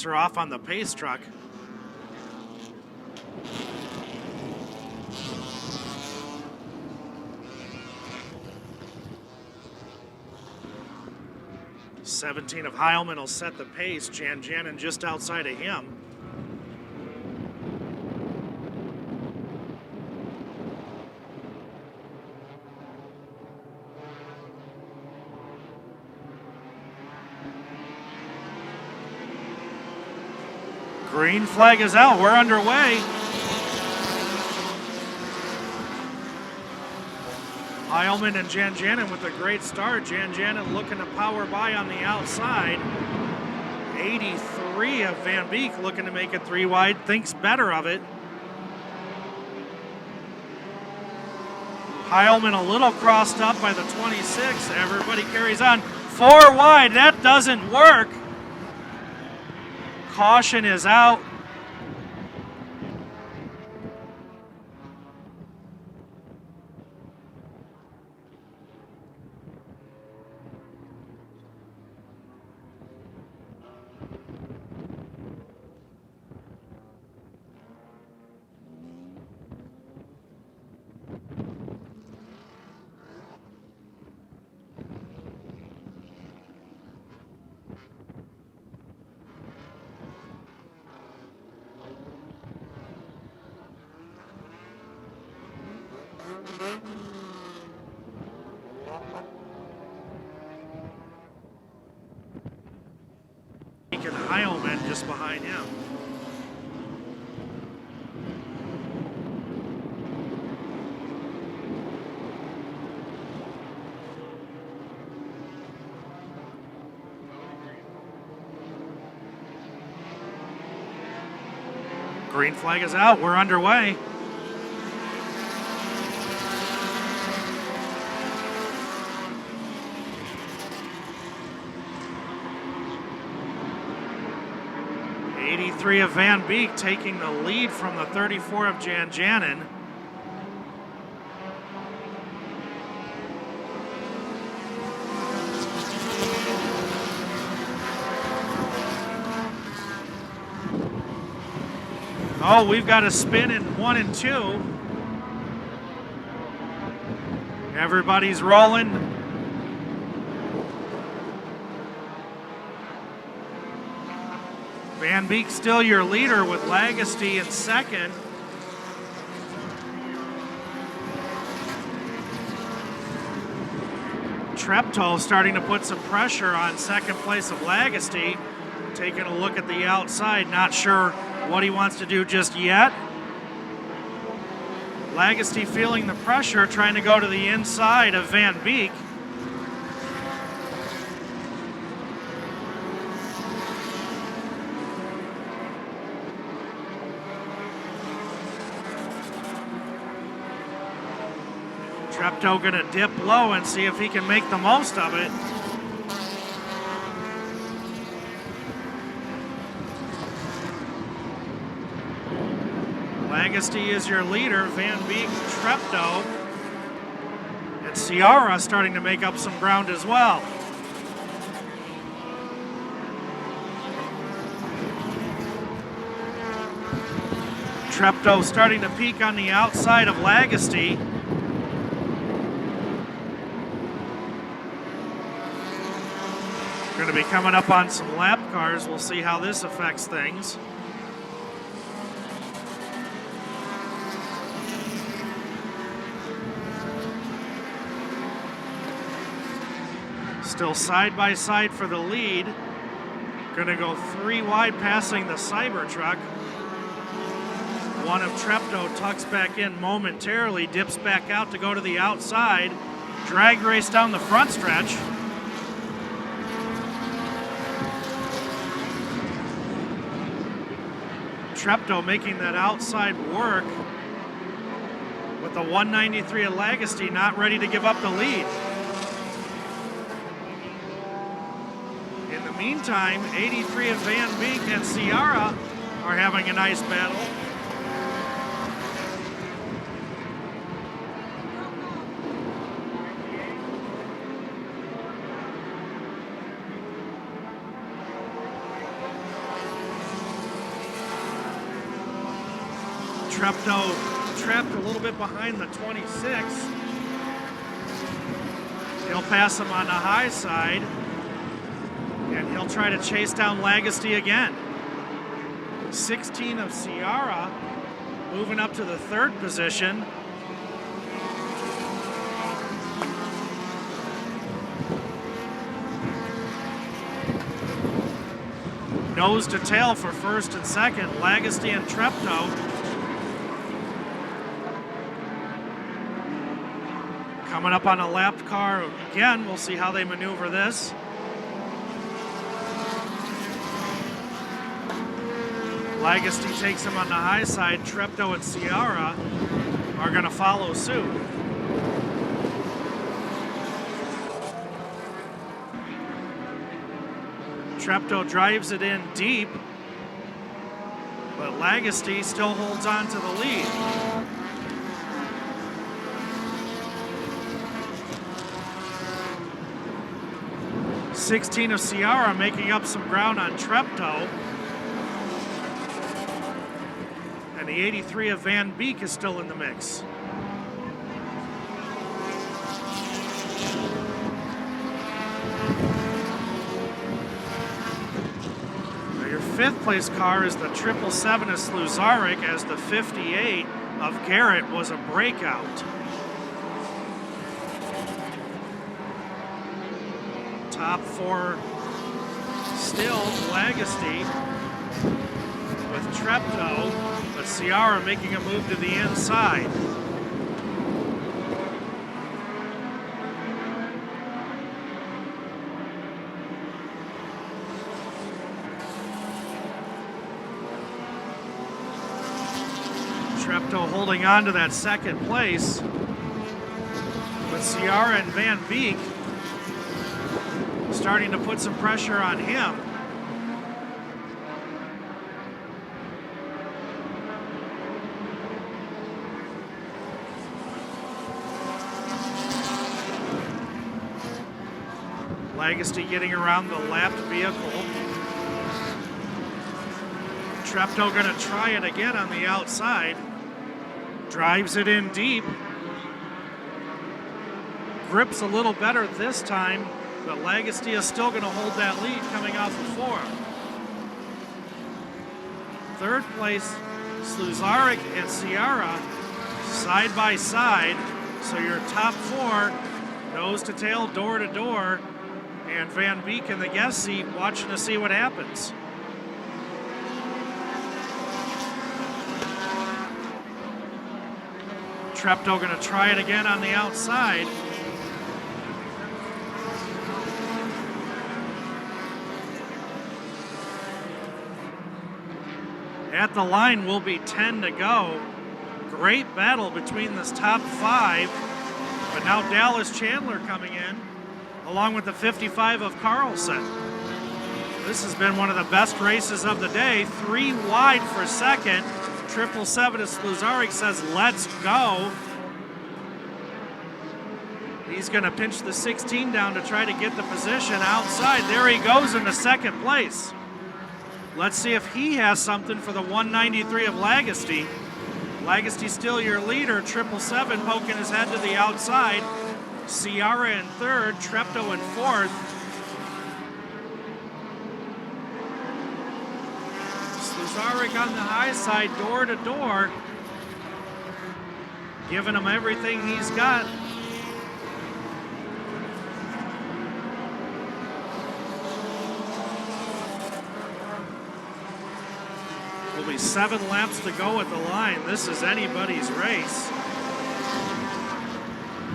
gets her off on the pace truck. '17 of Heilman will set the pace. Jan Janin just outside of him. Green flag is out. We're underway. Heilman and Jan Janin with a great start. Jan Janin looking to power by on the outside. 83 of Van Beek looking to make it 3 wide. Thinks better of it. Heilman a little crossed up by the 26. Everybody carries on. 4 wide. That doesn't work. Caution is out. And Heilman just behind him. Green flag is out. We're underway. '83 of Van Beek taking the lead from the 34 of Jan Janin. Oh, we've got a spin in 1 and 2. Everybody's rolling. Van Beek still your leader with Lagosty in second. Treptow starting to put some pressure on second place of Lagosty. Taking a look at the outside, not sure what he wants to do just yet. Lagosty feeling the pressure, trying to go to the inside of Van Beek. Treptow gonna dip low and see if he can make the most of it. Lagosty is your leader, Van Beek, Treptow, and Ciara starting to make up some ground as well. Treptow starting to peak on the outside of Lagosty. Going to be coming up on some lap cars. We'll see how this affects things. Still side by side for the lead. Going to go 3 wide passing the Cybertruck. One of Treptow tucks back in momentarily, dips back out to go to the outside. Drag race down the front stretch. Treptow making that outside work with the 193 of Lagosty, not ready to give up the lead. In the meantime, 83 of Van Beek and Ciara are having a nice battle. Treptow trapped a little bit behind the 26. He'll pass him on the high side, and he'll try to chase down Lagosty again. 16 of Sierra moving up to the third position. Nose to tail for first and second, Lagosty and Treptow. Coming up on a lapped car again, we'll see how they maneuver this. Lagosty takes him on the high side. Treptow and Sierra are going to follow suit. Treptow drives it in deep, but Lagosty still holds on to the lead. .16 of Sierra making up some ground on Treptow. And the 83 of Van Beek is still in the mix. Now your fifth place car is the 777 of Sluzaric, as the 58 of Garrett was a breakout. Top four still Lagosty with Treptow, but Sierra making a move to the inside. Treptow holding on to that second place, with Sierra and Van Beek starting to put some pressure on him. Lagosty getting around the lapped vehicle. Treptow going to try it again on the outside. Drives it in deep. Grips a little better this time, but Lagosty is still going to hold that lead coming off of four. Third place, Sluzaric and Sierra side by side. So your top four, nose to tail, door to door, and Van Beek in the guest seat watching to see what happens. Treptow going to try it again on the outside. At the line will be 10 to go. Great battle between this top five, but now Dallas Chandler coming in, along with the 55 of Carlson. This has been one of the best races of the day. 3 wide for second. 777 of Sluzaric says, let's go. He's going to pinch the 16 down to try to get the position outside. There he goes into second place. Let's see if he has something for the 193 of Lagosty. Lagosty still your leader. 777 poking his head to the outside. Sierra in third, Treptow in fourth. Sluzaric on the high side, door to door, giving him everything he's got. Will be 7 laps to go at the line. This is anybody's race.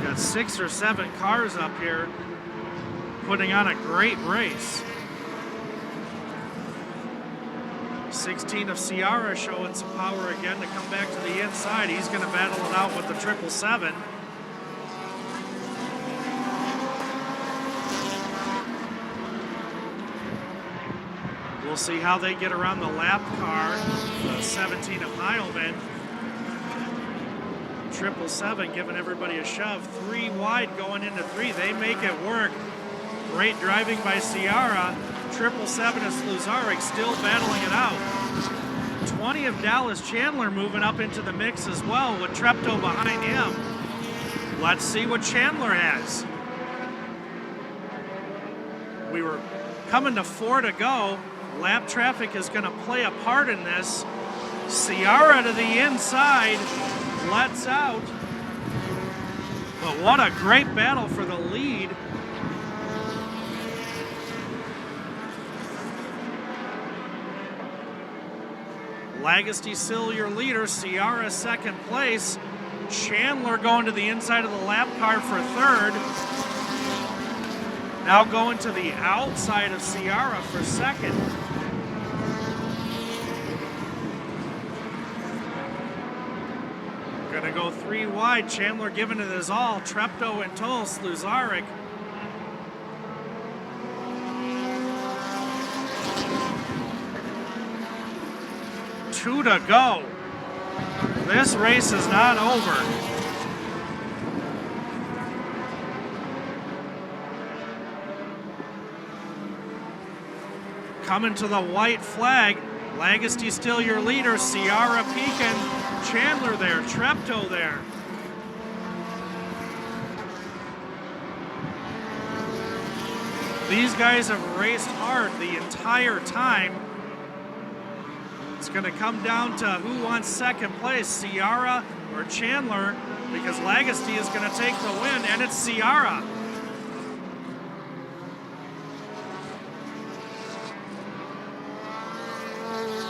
Got 6 or 7 cars up here putting on a great race. 16 of Sierra showing some power again to come back to the inside. He's going to battle it out with the 777. We'll see how they get around the lap car, the 17 of Heilman. 777 giving everybody a shove. 3 wide going into 3. They make it work. Great driving by Sierra. 777 of Sluzaric still battling it out. 20 of Dallas Chandler moving up into the mix as well with Treptow behind him. Let's see what Chandler has. We were coming to 4 to go. Lap traffic is going to play a part in this. Ciara to the inside, lets out. But what a great battle for the lead. Lagosty still your leader, Ciara second place. Chandler going to the inside of the lap car for third. Now going to the outside of Ciara for second. Gonna go 3 wide. Chandler giving it his all. Treptow and tow. Sluzaric. Two to go. This race is not over. Coming to the white flag. Lagosty still your leader. Ciara peeking. Chandler there. Treptow there. These guys have raced hard the entire time. It's going to come down to who wants second place, Ciara or Chandler, because Lagosty is going to take the win, and it's Ciara.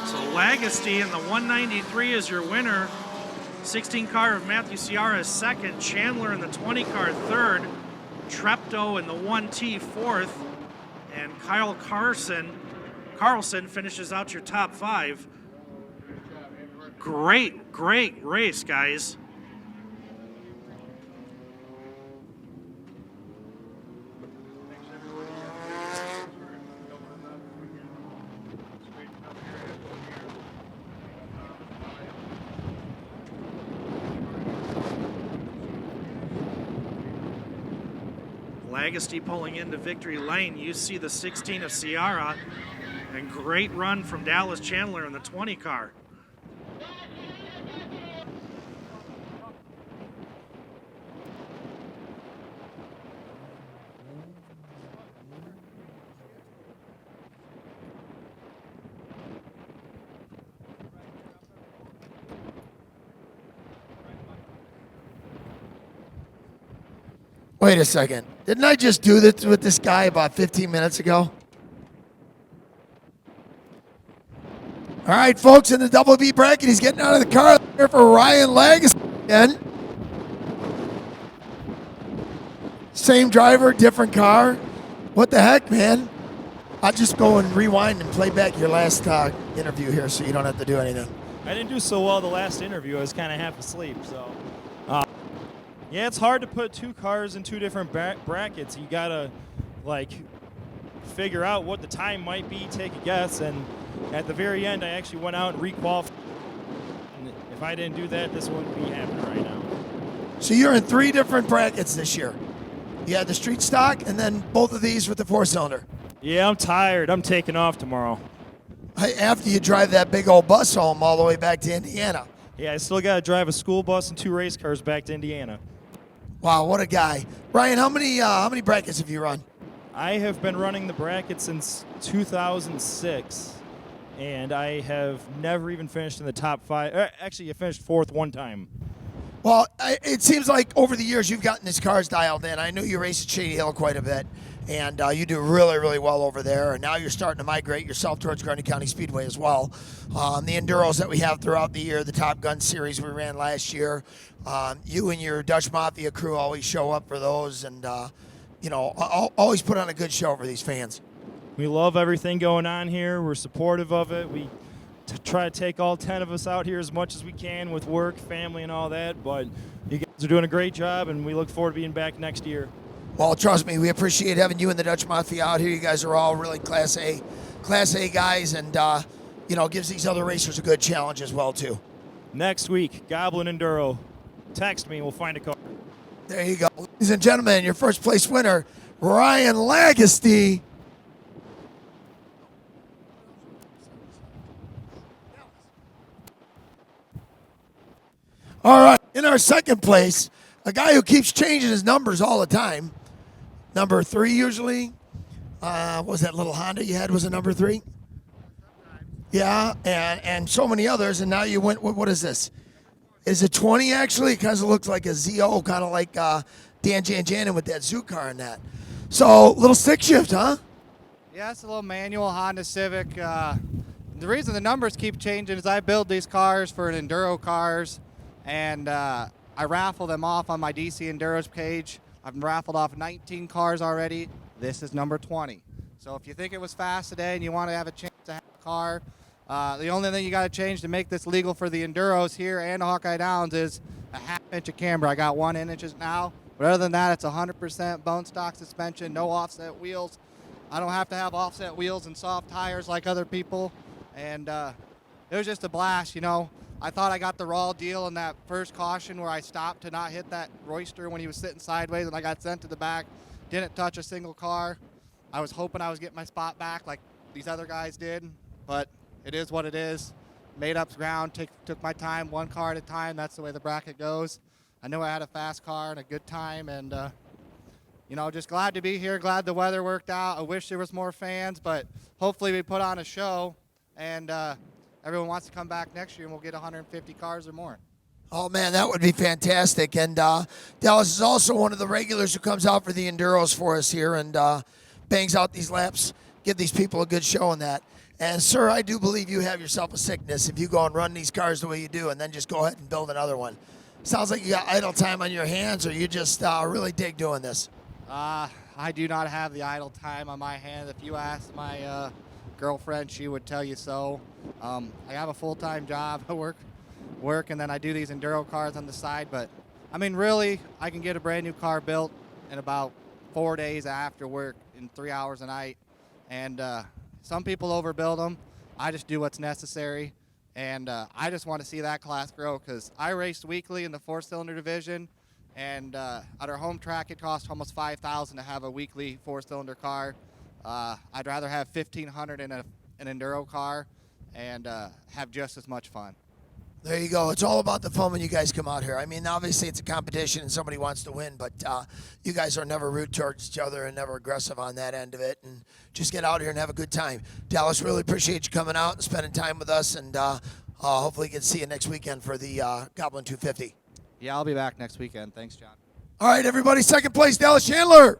So Lagosty in the 193 is your winner. 16 car of Matthew Ciara is second. Chandler in the 20 car third. Treptow in the 1T fourth. And Kyle Carlson finishes out your top 5. Great race, guys. Lagosty pulling into victory lane. You see the 16 of Ciara, and great run from Dallas Chandler in the 20 car. Wait a second. Didn't I just do this with this guy about 15 minutes ago? All right, folks, in the double B bracket, he's getting out of the car there for Ryan Lagosty again. Same driver, different car. What the heck, man? I'll just go and rewind and play back your last interview here so you don't have to do anything. I didn't do so well the last interview. I was kind of half asleep, so. Yeah, it's hard to put 2 cars in 2 different brackets. You gotta, figure out what the time might be, take a guess, and at the very end, I actually went out and requalified. And if I didn't do that, this wouldn't be happening right now. So you're in 3 different brackets this year. You had the street stock, and then both of these with the 4-cylinder. Yeah, I'm tired. I'm taking off tomorrow. After you drive that big old bus home all the way back to Indiana. Yeah, I still got to drive a school bus and 2 race cars back to Indiana. Wow, what a guy. Ryan, how many brackets have you run? I have been running the bracket since 2006, and I have never even finished in the top 5. Actually, I finished 4th one time. Well, it seems like over the years you've gotten these cars dialed in. I know you race at Shady Hill quite a bit, and you do really, really well over there. And now you're starting to migrate yourself towards Grundy County Speedway as well. The Enduros that we have throughout the year, the Top Gun series we ran last year, you and your Dutch Mafia crew always show up for those, and always put on a good show for these fans. We love everything going on here. We're supportive of it. We try to take all 10 of us out here as much as we can with work, family, and all that. But you guys are doing a great job, and we look forward to being back next year. Well, trust me, we appreciate having you and the Dutch Mafia out here. You guys are all really Class A guys, and gives these other racers a good challenge as well too. Next week, Goblin Enduro. Text me, we'll find a car. There you go. Ladies and gentlemen, your first place winner, Ryan Lagosty. All right, in our second place, a guy who keeps changing his numbers all the time. Number 3 usually. What was that little Honda you had was a number 3? Yeah, and so many others, and now you went, what is this? Is it 20 actually? It kind of looks like a ZO, kind of like Dan Janjanin with that Zoo car and that. So, little stick shift, huh? Yeah, it's a little manual Honda Civic. The reason the numbers keep changing is I build these cars for an enduro cars, and I raffle them off on my DC Enduros page. I've raffled off 19 cars already. This is number 20. So if you think it was fast today and you want to have a chance to have a car, the only thing you got to change to make this legal for the Enduros here and Hawkeye Downs is a half-inch of camber. I got 1 inch now, but other than that, it's 100% bone stock suspension, no offset wheels. I don't have to have offset wheels and soft tires like other people, and it was just a blast, you know. I thought I got the raw deal in that first caution where I stopped to not hit that Royster when he was sitting sideways, and I got sent to the back, didn't touch a single car. I was hoping I was getting my spot back like these other guys did, but it is what it is. Made up ground, took my time, 1 car at a time. That's the way the bracket goes. I knew I had a fast car and a good time, and you know, just glad to be here, glad the weather worked out. I wish there was more fans, but hopefully we put on a show, and everyone wants to come back next year, and we'll get 150 cars or more. Oh, man, that would be fantastic. And Dallas is also one of the regulars who comes out for the Enduros for us here and bangs out these laps, give these people a good show in that. And, sir, I do believe you have yourself a sickness if you go and run these cars the way you do and then just go ahead and build another one. Sounds like you got idle time on your hands, or you just really dig doing this. I do not have the idle time on my hands. If you ask my girlfriend, she would tell you so. I have a full-time job. I work, and then I do these enduro cars on the side. But, I mean, really, I can get a brand-new car built in about 4 days after work in 3 hours a night. And some people overbuild them. I just do what's necessary. And I just want to see that class grow because I raced weekly in the 4-cylinder division. And at our home track, it costs almost $5,000 to have a weekly 4-cylinder car. I'd rather have $1,500 in an enduro car and have just as much fun. There you go. It's all about the fun when you guys come out here. I mean, obviously it's a competition and somebody wants to win, but you guys are never rude towards each other and never aggressive on that end of it. And just get out here and have a good time. Dallas, really appreciate you coming out and spending time with us, and hopefully get to see you next weekend for the Goblin 250. Yeah, I'll be back next weekend. Thanks, John. All right, everybody, second place, Dallas Chandler.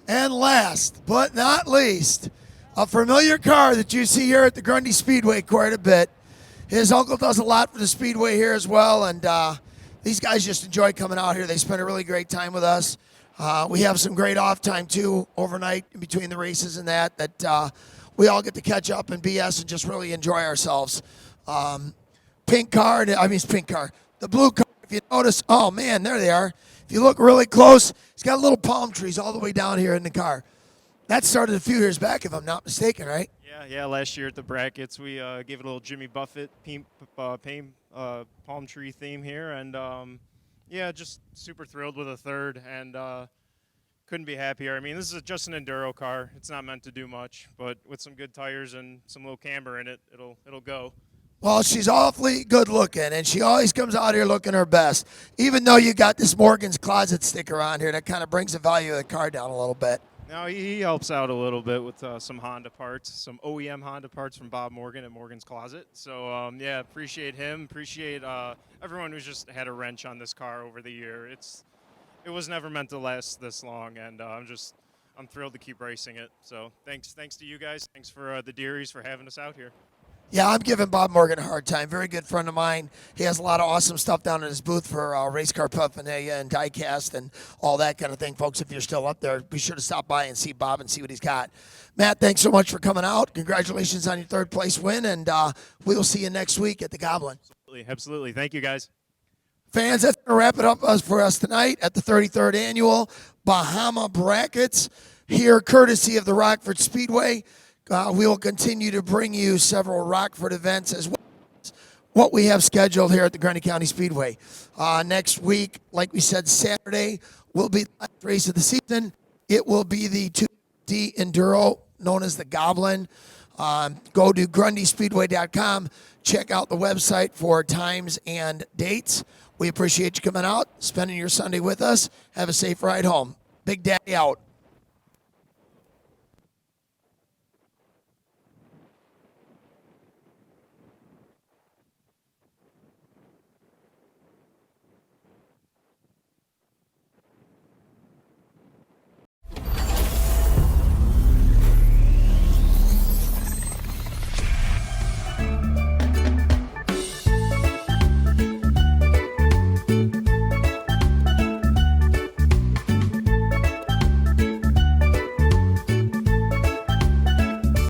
And last but not least, a familiar car that you see here at the Grundy Speedway quite a bit. His uncle does a lot for the Speedway here as well, and these guys just enjoy coming out here. They spend a really great time with us. We have some great off time, too, overnight in between the races and that we all get to catch up and BS and just really enjoy ourselves. Pink car, the blue car, if you notice, oh, man, there they are. If you look really close, he's got little palm trees all the way down here in the car. That started a few years back, if I'm not mistaken, right? Yeah, last year at the brackets, we gave it a little Jimmy Buffett palm tree theme here, and yeah, just super thrilled with a third, and couldn't be happier. I mean, this is just an enduro car. It's not meant to do much, but with some good tires and some little camber in it, it'll go. Well, she's awfully good looking, and she always comes out here looking her best, even though you got this Morgan's Closet sticker on here that kind of brings the value of the car down a little bit. Now, he helps out a little bit with some Honda parts, some OEM Honda parts from Bob Morgan at Morgan's Closet. So, yeah, appreciate him. Appreciate everyone who's just had a wrench on this car over the year. It was never meant to last this long, and I'm thrilled to keep racing it. So, thanks to you guys. Thanks for the Dearies for having us out here. Yeah, I'm giving Bob Morgan a hard time. Very good friend of mine. He has a lot of awesome stuff down in his booth for race car paraphernalia and diecast and all that kind of thing. Folks, if you're still up there, be sure to stop by and see Bob and see what he's got. Matt, thanks so much for coming out. Congratulations on your third place win, and we'll see you next week at the Goblin. Absolutely. Thank you, guys. Fans, that's going to wrap it up for us tonight at the 33rd Annual Bahama Brackets here courtesy of the Rockford Speedway. We will continue to bring you several Rockford events as well as what we have scheduled here at the Grundy County Speedway. Next week, like we said, Saturday will be the last race of the season. It will be the 2D Enduro known as the Goblin. Go to GrundySpeedway.com. Check out the website for times and dates. We appreciate you coming out, spending your Sunday with us. Have a safe ride home. Big Daddy out.